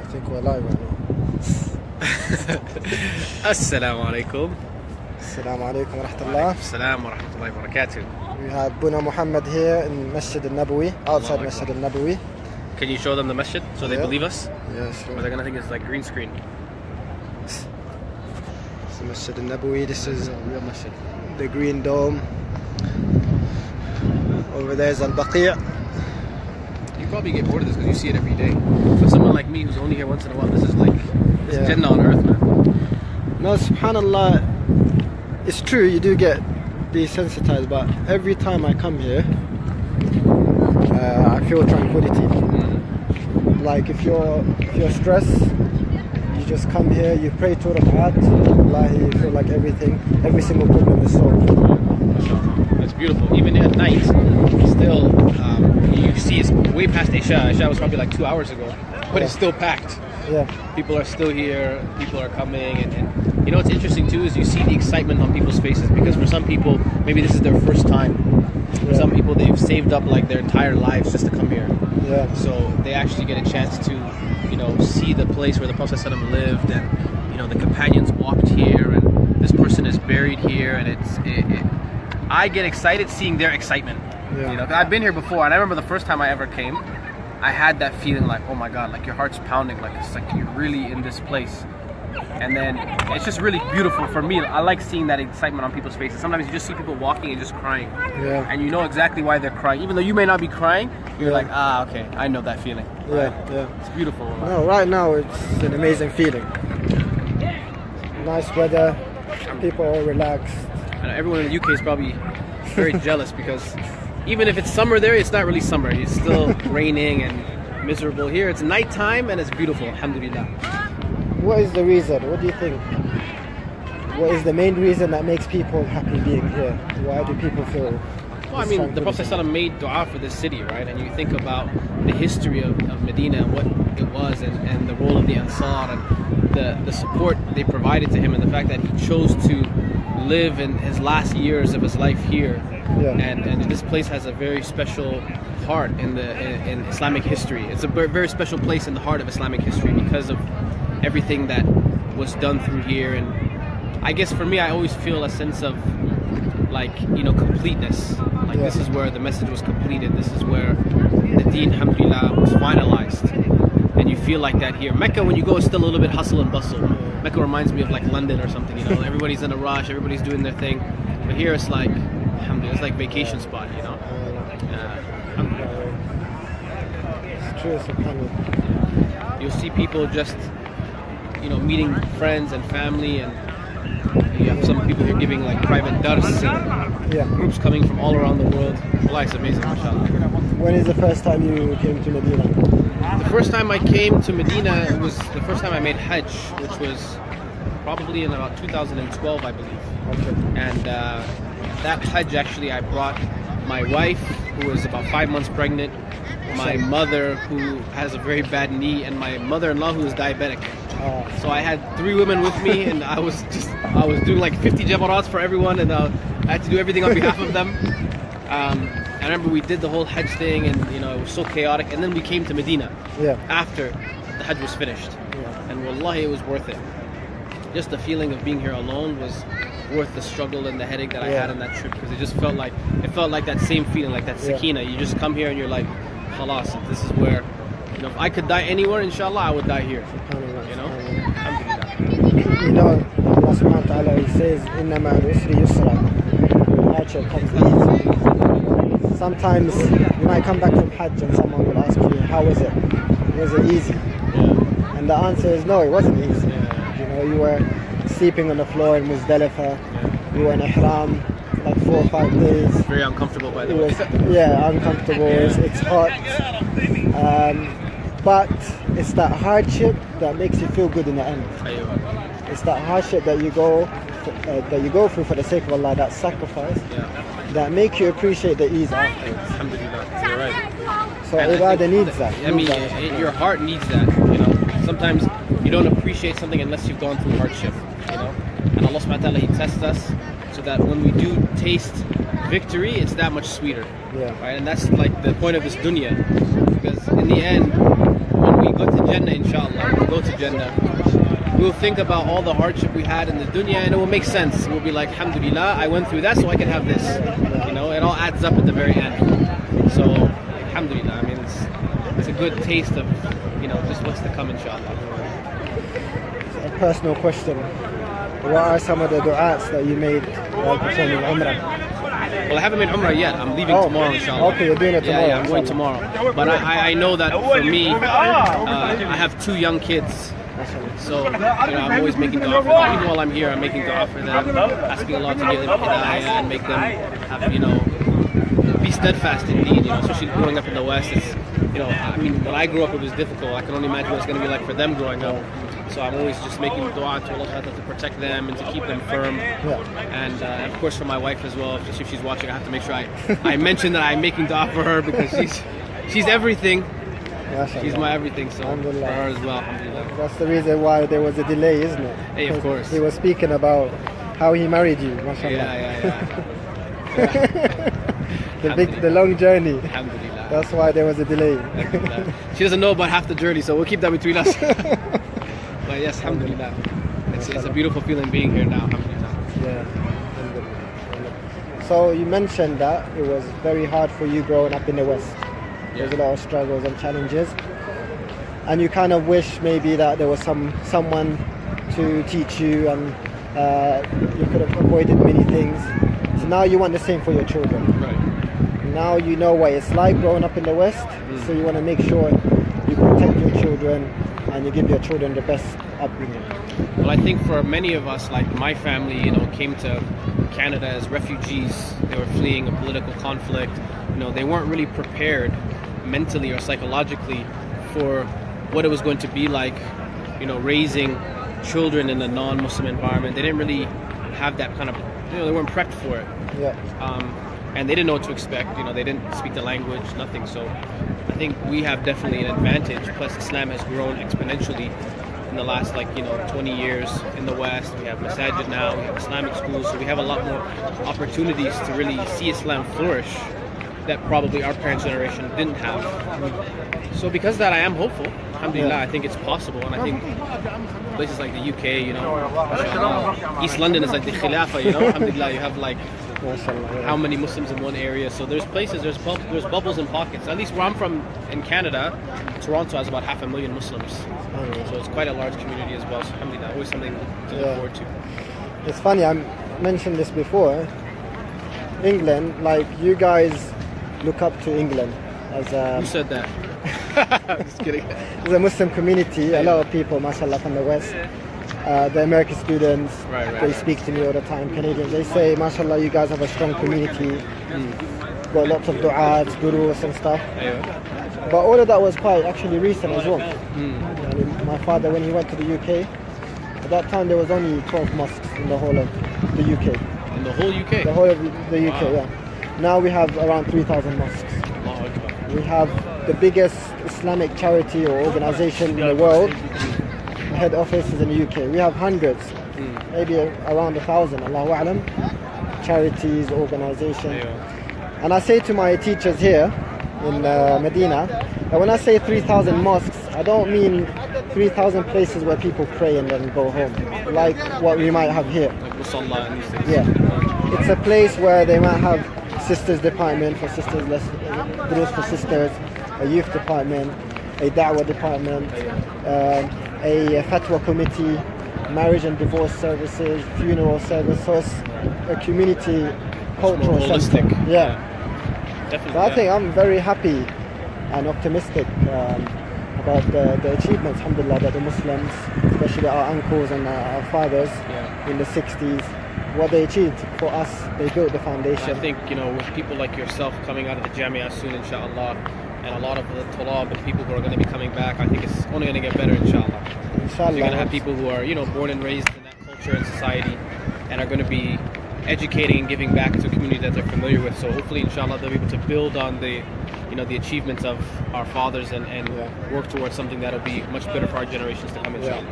think we're live right now. Assalamu alaikum. Assalamu alaikum wa rahmatullah. Assalamu wa rahmatullahi wa barakatuh. We have Boona Muhammad here in Masjid al-Nabawi, outside Masjid al-Nabawi. Can you show them the masjid so they believe us? Yeah, sure. Or they're gonna think it's like green screen. It's Masjid al-Nabawi. This is real masjid. the green dome. Over there is al-Baqi'. You probably get bored of this because you see it every day. For someone like me who's only here once in a while, this is like Jannah on earth, man. No, subhanallah, it's true, you do get desensitized, but every time I come here, I feel tranquility. Like if you're stressed, you just come here, you pray to Rakat, wallahi, you feel like every single problem is solved. It's beautiful. Even at night, still, you see it's way past Isha. Isha was probably like 2 hours ago, but it's still packed. Yeah. People are still here, people are coming, and you know what's interesting too is you see the excitement on people's faces, because for some people, maybe this is their first time. For some people, they've saved up like their entire lives just to come here. Yeah. So they actually get a chance to, you know, see the place where the Prophet ﷺ lived, and you know, the companions walked here, and this person is buried here, and I get excited seeing their excitement. Yeah. You know, I've been here before, and I remember the first time I ever came, I had that feeling like, oh my God, like your heart's pounding, like it's like you're really in this place. And then it's just really beautiful for me. I like seeing that excitement on people's faces. Sometimes you just see people walking and just crying. Yeah. And you know exactly why they're crying. Even though you may not be crying, you're like, ah, okay, I know that feeling. Yeah, right? yeah. It's beautiful. No, right now it's an amazing feeling. Nice weather, people are relaxed. And everyone in the UK is probably very jealous, because even if it's summer there, it's not really summer. It's still raining and miserable. Here it's nighttime and it's beautiful, alhamdulillah. What is the reason? What do you think? What is the main reason that makes people happy being here? Why do people feel? Well, I mean, the Prophet ﷺ made dua for this city, right? And you think about the history of Medina and what it was, and the role of the Ansar, and the support they provided to him, and the fact that he chose to live in his last years of his life here. Yeah. And this place has a very special heart in Islamic history. It's a very special place in the heart of Islamic history because of everything that was done through here. And I guess for me, I always feel a sense of, like, you know, completeness. Like, this is where the message was completed. This is where the deen, alhamdulillah, was finalized. And you feel like that here. Mecca, when you go, is still a little bit hustle and bustle. Mecca reminds me of like London or something, you know. Everybody's in a rush, everybody's doing their thing. But here it's like, alhamdulillah, it's like vacation spot, you know. It's true, subhanallah. You'll see people just, you know, meeting friends and family, and you have some people here giving like private dars, and groups coming from all around the world. Wallah, it's amazing, mashallah. When is the first time you came to Medina? The first time I came to Medina, it was the first time I made Hajj, which was probably in about 2012, I believe. Okay. And that Hajj, actually, I brought my wife, who was about 5 months pregnant, my mother, who has a very bad knee, and my mother-in-law, who is diabetic. So I had 3 women with me, and I was doing like 50 jabarats for everyone, and I had to do everything on behalf of them. I remember we did the whole Hajj thing, and you know, it was so chaotic, and then we came to Medina after the Hajj was finished. And wallahi, it was worth it. Just the feeling of being here alone was worth the struggle and the headache that I had on that trip, because it just felt like that same feeling, like that sakina. You just come here and you're like, khalas, this is where, you know, if I could die anywhere, inshallah, I would die here. You know? Alhamdulillah. You know, Allah subhanahu wa ta'ala, He says, Inna ma'al usri yusra. Hardship comes easy. Sometimes you might come back from Hajj and someone will ask you, how was it? Was it easy? And the answer is no, it wasn't easy. You know, you were sleeping on the floor in Muzdalifah. You were in Ihram like 4 or 5 days. Very uncomfortable, by the way. Uncomfortable. It's hot. But it's that hardship that makes you feel good in the end. It's that hardship that you go through for the sake of Allah, that sacrifice, that make you appreciate the ease afterwards. Alhamdulillah, you're right. So ibadah needs that. I mean, your heart needs that. You know, sometimes you don't appreciate something unless you've gone through hardship. You know, and Allah subhanahu wa ta'ala, He tests us so that when we do taste victory, it's that much sweeter. Right, and that's like the point of this dunya, because in the end, when we go to Jannah, inshallah. We'll go to Jannah. We'll think about all the hardship we had in the dunya, and it will make sense. We'll be like, alhamdulillah, I went through that so I can have this. You know, it all adds up at the very end. So, alhamdulillah, I mean, it's a good taste of, you know, just what's to come, inshallah. A personal question. What are some of the du'as that you made while performing Umrah? Well, I haven't made Umrah yet. I'm leaving tomorrow, inshallah. Okay, you're doing it tomorrow. Yeah, I'm going tomorrow. But I know that for me, I have 2 young kids. So, you know, I'm always making dua for them. Even while I'm here, I'm making dua for them, asking Allah to give them hidayah and make them have, you know, be steadfast in deen, you know, especially growing up in the West. It's, you know, I mean, when I grew up, it was difficult. I can only imagine what it's going to be like for them growing up. So I'm always just making dua to Allah to protect them and to keep them firm. And of course for my wife as well, if she's watching, I have to make sure I mention that I'm making dua for her, because she's everything. She's my everything, so for her as well, alhamdulillah. That's the reason why there was a delay, isn't it? Hey, of course. He was speaking about how he married you, mashallah. Yeah. the long journey. Alhamdulillah. That's why there was a delay. She doesn't know about half the journey, so we'll keep that between us. But yes, alhamdulillah. It's a beautiful feeling being here now, alhamdulillah. Yeah. So you mentioned that it was very hard for you growing up in the West. There's a lot of struggles and challenges, and you kind of wish maybe that there was someone to teach you, and you could have avoided many things. So now you want the same for your children. Right. Now you know what it's like growing up in the West, so you want to make sure you protect your children and you give your children the best upbringing. Well, I think for many of us, like my family, you know, came to Canada as refugees. They were fleeing a political conflict. You know, they weren't really prepared mentally or psychologically for what it was going to be like, you know, raising children in a non-Muslim environment. They didn't really have that kind of, you know, they weren't prepped for it. And they didn't know what to expect. You know, they didn't speak the language, nothing. So I think we have definitely an advantage. Plus, Islam has grown exponentially in the last, 20 years in the West. We have Masjid now, we have Islamic schools, so we have a lot more opportunities to really see Islam flourish that probably our parents' generation didn't have. So because of that, I am hopeful. Alhamdulillah, I think it's possible, and I think places like the UK, you know, East London is like the Khilafah, you know, alhamdulillah, you have how many Muslims in one area. So there's places, there's bubbles and pockets. At least where I'm from in Canada, Toronto has about 500,000 Muslims. So it's quite a large community as well. So alhamdulillah, always something to look forward to. It's funny, I mentioned this before. England, like you guys look up to England as a... Who said that? Just kidding. As a Muslim community, a lot of people, mashallah, from the West, the American students, they speak to me all the time, Canadians, they say, mashallah, you guys have a strong community, got lots of du'ats, gurus and stuff. But all of that was quite actually recent as well. My father, when he went to the UK, at that time there was only 12 mosques in the whole of the UK. In the whole UK? The whole of the UK, yeah. Now we have around 3,000 mosques. We have the biggest Islamic charity or organization in the world. The head office is in the UK. We have hundreds, maybe around 1,000, Allahu A'lam, charities, organizations. And I say to my teachers here in Medina, that when I say 3,000 mosques, I don't mean 3,000 places where people pray and then go home, like what we might have here. Like Musalla and these things. Yeah. It's a place where they might have sisters department for sisters, groups for sisters, a youth department, a da'wah department, a fatwa committee, marriage and divorce services, funeral service. So it's a community cultural center. Yeah. Definitely. So I think I'm very happy and optimistic about the achievements, alhamdulillah, that the Muslims, especially our uncles and our fathers in the 60s, what they achieved for us, they built the foundation. I think, you know, with people like yourself coming out of the Jamia soon, inshallah, and a lot of the Talab and people who are going to be coming back, I think it's only going to get better, inshallah. So you're going to have people who are, you know, born and raised in that culture and society and are going to be educating and giving back to a community that they're familiar with. So hopefully, inshallah, they'll be able to build on the, you know, the achievements of our fathers and work towards something that'll be much better for our generations to come, inshallah.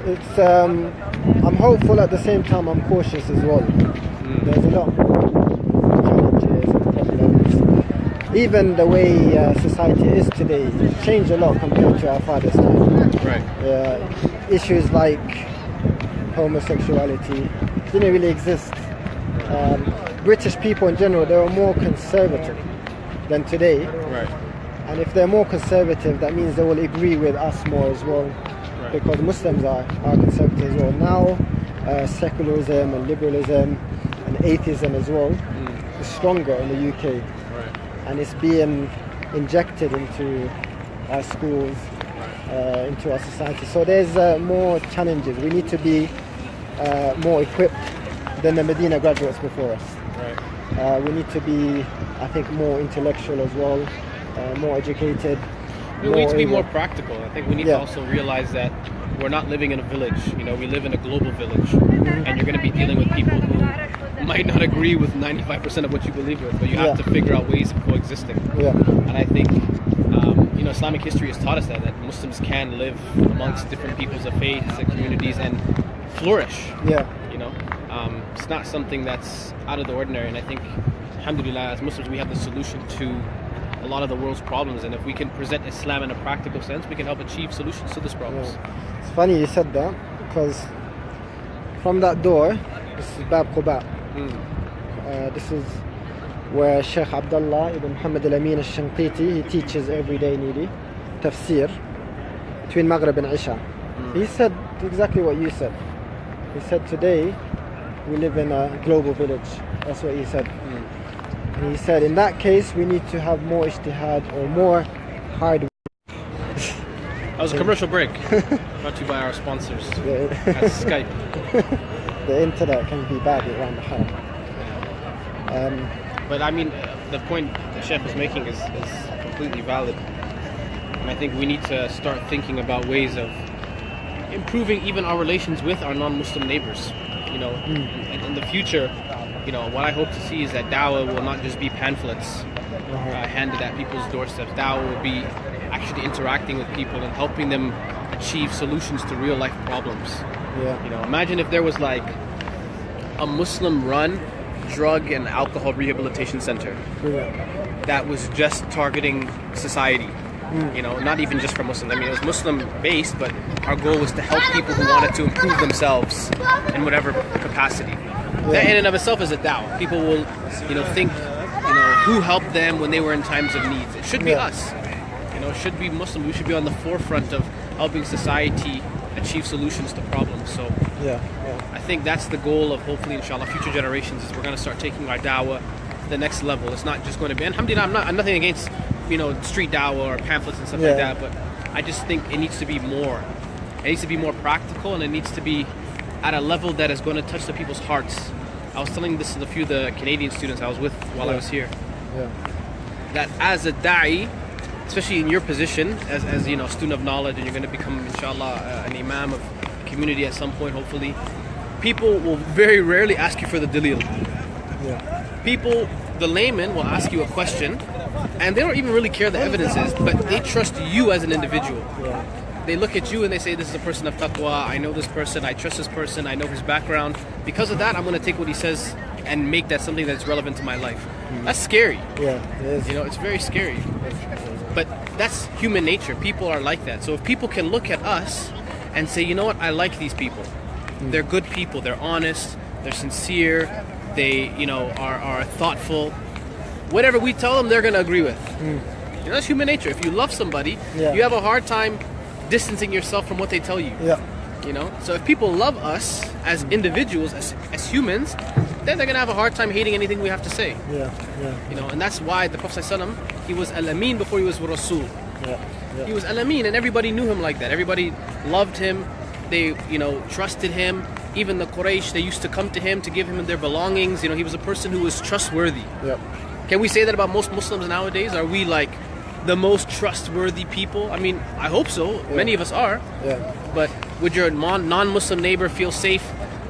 It's I'm hopeful, at the same time I'm cautious as well. There's a lot of challenges and problems, even the way society is today, it's changed a lot compared to our father's time. Right. Issues like homosexuality didn't really exist. British people in general, they were more conservative than today. Right. And if they're more conservative, that means they will agree with us more as well. Right. Because Muslims are conservative as well. Now, secularism and liberalism and atheism as well is stronger in the UK. Right. And it's being injected into our schools, into our society. So there's more challenges. We need to be more equipped than the Medina graduates before us. Right. We need to be, I think, more intellectual as well, more educated. We need to be more practical. I think we need to also realize that we're not living in a village. You know, we live in a global village, and you're going to be dealing with people who might not agree with 95% of what you believe with, but you have to figure out ways of coexisting. Yeah. And I think, you know, Islamic history has taught us that Muslims can live amongst different peoples of faiths and communities and flourish. Yeah. You know, it's not something that's out of the ordinary, and I think, alhamdulillah, as Muslims, we have the solution to a lot of the world's problems, and if we can present Islam in a practical sense, we can help achieve solutions to these problems. Yeah. It's funny you said that, because from that door, this is Bab Quba. This is where Sheikh Abdullah ibn Muhammad al-Amin al-Shanqiti, he teaches every day nearly tafsir between Maghrib and Isha. He said exactly what you said. He said today we live in a global village. That's what he said. And he said in that case we need to have more ijtihad or more hard work. That was a commercial break brought to you by our sponsors at Skype. The internet can be bad around the haram. But I mean, the point the Sheikh was making is completely valid. And I think we need to start thinking about ways of improving even our relations with our non-Muslim neighbors. You know, in the future, you know, what I hope to see is that dawah will not just be pamphlets handed at people's doorsteps. Dawah will be actually interacting with people and helping them achieve solutions to real life problems. Yeah. You know, imagine if there was like a Muslim-run drug and alcohol rehabilitation center that was just targeting society. You know, not even just for Muslims. I mean, it was Muslim-based, but our goal was to help people who wanted to improve themselves in whatever capacity. That in and of itself is a da'wah. People will, you know, think, you know, who helped them when they were in times of need. It should be us. You know, it should be Muslim. We should be on the forefront of helping society achieve solutions to problems. So I think that's the goal of hopefully, inshallah, future generations, is we're going to start taking our da'wah to the next level. It's not just going to be, and alhamdulillah, I'm nothing against, you know, street da'wah or pamphlets and stuff like that, but I just think it needs to be more. It needs to be more practical, and it needs to be at a level that is going to touch the people's hearts. I was telling this to a few of the Canadian students I was with while I was here. That as a da'i, especially in your position as you know, a student of knowledge, and you're going to become, inshallah, an imam of a community at some point, hopefully, people will very rarely ask you for the dalil. People, the layman, will ask you a question, and they don't even really care the evidence is, but they trust you as an individual. They look at you and they say, this is a person of taqwa, I know this person, I trust this person, I know his background. Because of that, I'm going to take what he says and make that something that's relevant to my life. That's scary. Yeah, it is. You know, it's very scary. But that's human nature. People are like that. So if people can look at us and say, you know what, I like these people. They're good people, they're honest, they're sincere, they, you know, are thoughtful. Whatever we tell them, they're going to agree with. You know, that's human nature. If you love somebody, you have a hard time distancing yourself from what they tell you. You know, so if people love us as individuals, as humans, then they're gonna have a hard time hating anything we have to say. You know, and that's why the Prophet ﷺ, he was al-Amin before he was Rasul. He was al-Amin, and everybody knew him like that. Everybody loved him. They, you know, trusted him. Even the Quraysh, they used to come to him to give him their belongings. You know, he was a person who was trustworthy. Can we say that about most Muslims nowadays? Are we like the most trustworthy people? I mean, I hope so. Many of us are. But would your non-Muslim neighbor feel safe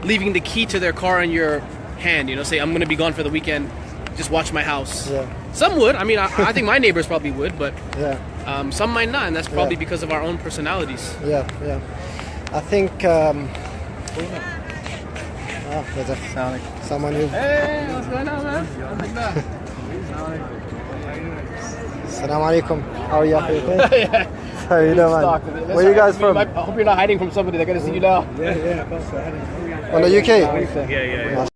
leaving the key to their car in your hand? You know, say, I'm going to be gone for the weekend, just watch my house. Some would. I mean, I think my neighbors probably would, but some might not, and that's probably because of our own personalities. I think there's someone who... Hey, what's going on, man? Assalamu alaikum. How are you? Okay? Yeah. How you doing, man? Where are you guys from? I hope you're not hiding from somebody. They're gonna see you now. From the UK? Yeah.